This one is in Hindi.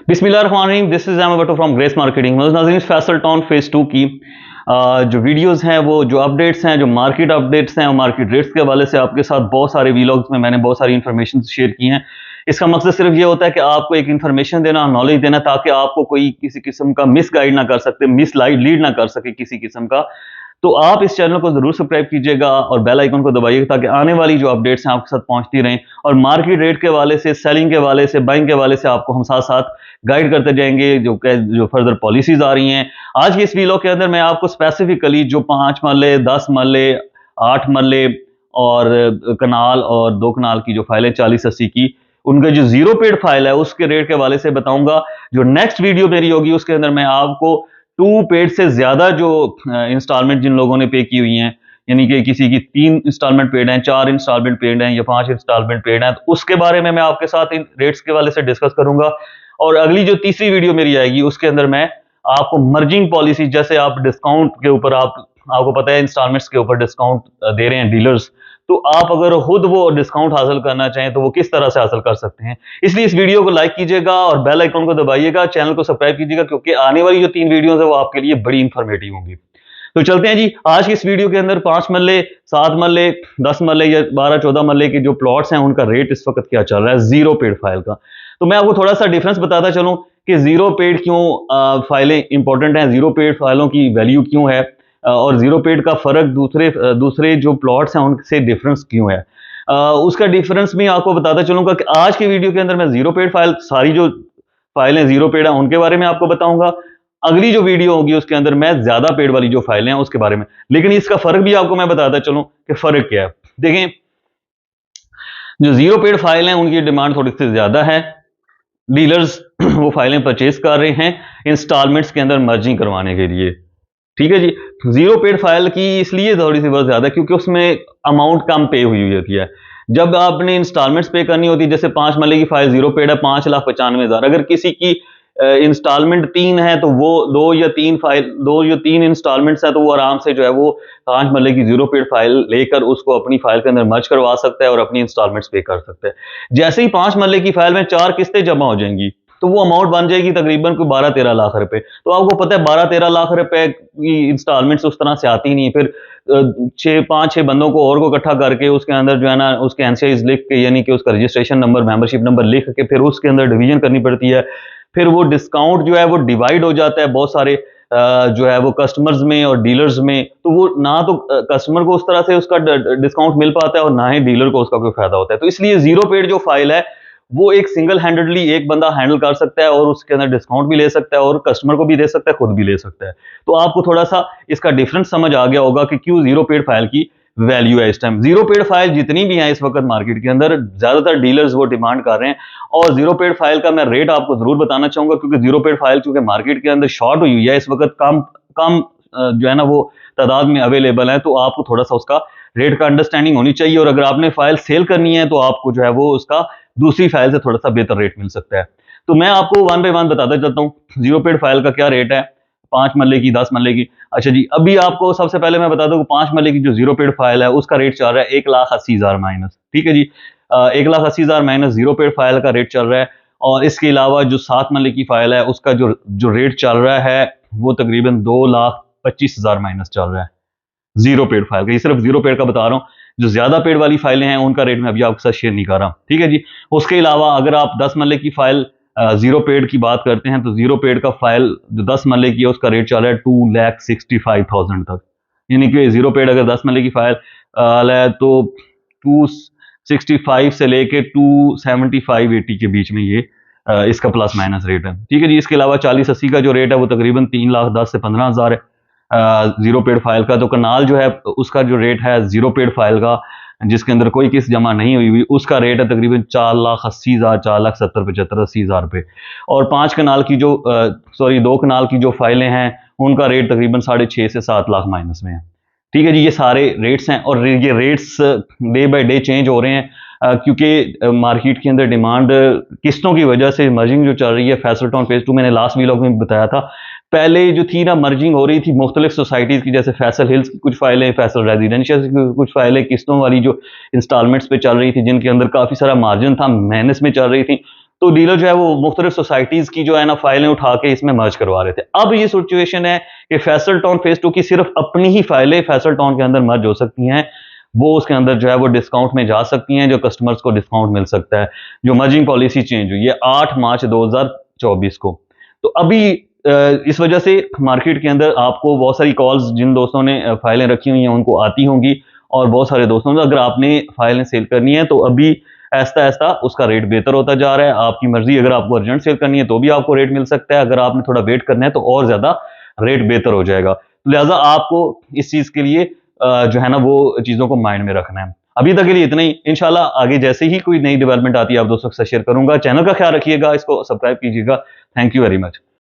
बिस्मिल्लाहिर्रहमानिर्रहीम, this is M Bhatto from Grace Marketing. नाज़रीन, फैसल टाउन फेज 2 की जो वीडियोस हैं, वो जो अपडेट्स हैं, जो मार्केट अपडेट्स हैं और मार्केट रेट्स के हवाले से आपके साथ बहुत सारे वीलॉग्स में मैंने बहुत सारी इन्फॉर्मेशन शेयर की हैं। इसका मकसद सिर्फ ये होता है कि आपको एक इन्फॉर्मेशन देना, नॉलेज देना, ताकि आपको कोई किसी किस्म का मिस गाइड ना कर सकते, मिस लीड ना कर सके किसी किस्म का। तो आप इस चैनल को जरूर सब्सक्राइब कीजिएगा और बेल आइकन को दबाइएगा, ताकि आने वाली जो अपडेट्स हैं आपके साथ पहुंचती रहें। और मार्केट रेट के हवाले से, सेलिंग के हवाले से, बाइंग के हवाले से आपको हम साथ साथ गाइड करते जाएंगे जो फर्दर पॉलिसीज आ रही हैं। आज की इस वीडियो के अंदर मैं आपको स्पेसिफिकली जो 5 मरले, 10 मरले, 8 मरले और कनाल और 2 कनाल की जो फाइल है 40-80 की, उनका जो जीरो पेड फाइल है उसके रेट के हवाले से बताऊंगा। जो नेक्स्ट वीडियो मेरी होगी उसके अंदर मैं आपको 2 पेड से ज्यादा जो इंस्टॉलमेंट जिन लोगों ने पे की हुई हैं, यानी कि किसी की 3 इंस्टॉलमेंट पेड हैं, 4 इंस्टॉलमेंट पेड हैं या 5 इंस्टॉलमेंट पेड हैं, तो उसके बारे में मैं आपके साथ इन रेट्स के वाले से डिस्कस करूंगा। और अगली जो तीसरी वीडियो मेरी आएगी उसके अंदर मैं आपको मर्जिंग पॉलिसी, जैसे आप डिस्काउंट के ऊपर आपको पता है इंस्टॉलमेंट्स के ऊपर डिस्काउंट दे रहे हैं डीलर्स, तो आप अगर खुद वो डिस्काउंट हासिल करना चाहें तो वो किस तरह से हासिल कर सकते हैं। इसलिए इस वीडियो को लाइक कीजिएगा और बेल आइकन को दबाइएगा, चैनल को सब्सक्राइब कीजिएगा, क्योंकि आने वाली जो 3 वीडियोस है वो आपके लिए बड़ी इंफॉर्मेटिव होंगी। तो चलते हैं जी, आज की इस वीडियो के अंदर 5 मरले, 7 मरले, 10 मरले या 12-14 मरले के जो प्लॉट्स हैं उनका रेट इस वक्त क्या चल रहा है जीरो पेड फाइल का। तो मैं आपको थोड़ा सा डिफरेंस बताता चलूं कि जीरो पेड क्यों फाइलें इंपॉर्टेंट हैं, जीरो पेड फाइलों की वैल्यू क्यों है, और जीरो पेड का फर्क दूसरे जो प्लॉट्स हैं उनसे डिफरेंस क्यों है। उसका डिफरेंस भी आपको बताता चलूंगा कि आज की वीडियो के अंदर मैं जीरो पेड फाइल, सारी जो फाइलें जीरो पेड है उनके बारे में आपको बताऊंगा। अगली जो वीडियो होगी उसके अंदर मैं ज्यादा पेड वाली जो फाइलें हैं उसके बारे में, लेकिन इसका फर्क भी आपको मैं बताता चलूं कि फर्क क्या है। देखें, जो जीरो पेड फाइल हैं उनकी डिमांड थोड़ी सी ज्यादा है, डीलर्स वो फाइलें परचेज कर रहे हैं इंस्टॉलमेंट्स के अंदर मर्जिंग करवाने के लिए। ठीक है जी, जीरो पेड फाइल की इसलिए थोड़ी सी बहुत ज्यादा क्योंकि उसमें अमाउंट कम पे हुई होती है। जब आपने इंस्टॉलमेंट्स पे करनी होती है, जैसे 5 मरले की फाइल जीरो पेड है 5,95,000, अगर किसी की इंस्टॉलमेंट 3 है तो वो 2 या 3 इंस्टॉलमेंट्स है तो वो आराम से जो है वो 5 मरले की जीरो पेड फाइल लेकर उसको अपनी फाइल के अंदर मर्ज करवा सकता है और अपनी इंस्टॉलमेंट्स पे कर सकता है। जैसे ही 5 मरले की फाइल में 4 किस्तें जमा हो जाएंगी तो वो अमाउंट बन जाएगी तकरीबन कोई 12-13 लाख रुपए। तो आपको पता है 12-13 लाख रुपए की इंस्टॉलमेंट्स उस तरह से आती नहीं। फिर 5-6 बंदों को और को इकट्ठा करके उसके अंदर जो है ना उसके एनसीआईज लिख के, यानी कि उसका रजिस्ट्रेशन नंबर, मेंबरशिप नंबर लिख के फिर उसके अंदर डिवीजन करनी पड़ती है। फिर वो डिस्काउंट जो है वो डिवाइड हो जाता है बहुत सारे जो है वो कस्टमर्स में और डीलर्स में। तो वो ना तो कस्टमर को उस तरह से उसका डिस्काउंट मिल पाता है और ना ही डीलर को उसका कोई फायदा होता है। तो इसलिए जीरो पेड जो फाइल है वो एक सिंगल हैंडेडली एक बंदा हैंडल कर सकता है और उसके अंदर डिस्काउंट भी ले सकता है और कस्टमर को भी दे सकता है, खुद भी ले सकता है। तो आपको थोड़ा सा इसका डिफरेंस समझ आ गया होगा कि क्यों जीरो पेड फाइल की वैल्यू है इस टाइम। जीरो पेड फाइल जितनी भी है इस वक्त मार्केट के अंदर, ज्यादातर डीलर्स वो डिमांड कर रहे हैं। और जीरो पेड फाइल का मैं रेट आपको जरूर बताना चाहूंगा, क्योंकि जीरो पेड फाइल चूंकि मार्केट के अंदर शॉर्ट हुई है इस वक्त, कम कम जो है ना वो तादाद में अवेलेबल है, तो आपको थोड़ा सा उसका रेट का अंडरस्टैंडिंग होनी चाहिए। और अगर आपने फाइल सेल करनी है तो आपको जो है वो उसका दूसरी फाइल से थोड़ा सा बेहतर रेट मिल सकता है। तो मैं आपको 1 बाय 1 बताता चलता हूँ जीरो पेड फाइल का क्या रेट है, 5 मरले की, 10 मरले की। अच्छा जी, अभी आपको सबसे पहले मैं बता दूं 5 मरले की जो जीरो पेड फाइल है उसका रेट चल रहा है 1,80,000 माइनस। ठीक है जी, 1,80,000 माइनस जीरो पेड फाइल का रेट चल रहा है। और इसके अलावा जो 7 मरले की फाइल है उसका जो रेट चल रहा है वो तकरीबन 2,25,000 माइनस चल रहा है जीरो पेड फाइल का। ये सिर्फ जीरो पेड का बता रहा हूँ, जो ज्यादा पेड वाली फाइलें हैं उनका रेट मैं अभी आपके साथ शेयर नहीं कर रहा। ठीक है जी, उसके अलावा अगर आप 10 मरले की फाइल जीरो पेड की बात करते हैं तो जीरो पेड का फाइल जो 10 मरले की है उसका रेट चल रहा है 2,65,000 तक। यानी कि जीरो पेड अगर 10 मरले की फाइल है तो 265 से लेके 275-80 के बीच में ये इसका प्लस माइनस रेट है। ठीक है जी, इसके अलावा 40-80 का जो रेट है वो तकरीबन 3,10,000 से 15,000 है जीरो पेड फाइल का। तो कनाल जो है उसका जो रेट है जीरो पेड फाइल का, जिसके अंदर कोई किस्त जमा नहीं हुई, उसका रेट है तकरीबन 4,80,000, 4,70,75,80,000 रुपए। और 5 कनाल की जो 2 कनाल की जो फाइलें हैं उनका रेट तकरीबन 6.5 से 7 लाख माइनस में है। ठीक है जी, ये सारे रेट्स हैं और ये rates day by day change हो रहे हैं क्योंकि मार्केट के अंदर डिमांड किस्तों की वजह से मर्जिंग जो चल रही है। फैसल टाउन फेज 2 मैंने लास्ट व्लॉग में बताया था, पहले जो थी ना मर्जिंग हो रही थी मुख्तलिफ सोसाइटीज की, जैसे फैसल हिल्स की कुछ फाइलें, फैसल रेजिडेंशियल की कुछ फाइलें किस्तों वाली जो इंस्टॉलमेंट्स पे चल रही थी, जिनके अंदर काफ़ी सारा मार्जिन था, माइनस में चल रही थी। तो डीलर जो है वो मुख्तलिफ सोसाइटीज की जो है ना फाइलें उठा के इसमें मर्ज करवा रहे थे। अब ये सिचुएशन है कि फैसल टाउन फेज 2 की सिर्फ अपनी ही फाइलें फैसल टाउन के अंदर मर्ज हो सकती हैं, वो उसके अंदर जो है वो डिस्काउंट में जा सकती हैं, जो कस्टमर्स को डिस्काउंट मिल सकता है। जो मर्जिंग पॉलिसी चेंज हुई है 8 मार्च 2024 को। तो अभी इस वजह से मार्केट के अंदर आपको बहुत सारी कॉल्स जिन दोस्तों ने फाइलें रखी हुई हैं उनको आती होंगी, और बहुत सारे दोस्तों ने, अगर आपने फाइलें सेल करनी है तो अभी ऐसा ऐसा उसका रेट बेहतर होता जा रहा है। आपकी मर्जी, अगर आपको अर्जेंट सेल करनी है तो भी आपको रेट मिल सकता है, अगर आपने थोड़ा वेट करना है तो और ज्यादा रेट बेहतर हो जाएगा। लिहाजा आपको इस चीज के लिए जो है ना वो चीजों को माइंड में रखना है। अभी तक के लिए इतना ही। इंशाल्लाह आगे जैसे ही कोई नई डेवलपमेंट आती है आप दोस्तों के साथ शेयर करूंगा। चैनल का ख्याल रखिएगा, इसको सब्सक्राइब कीजिएगा। Thank you very much.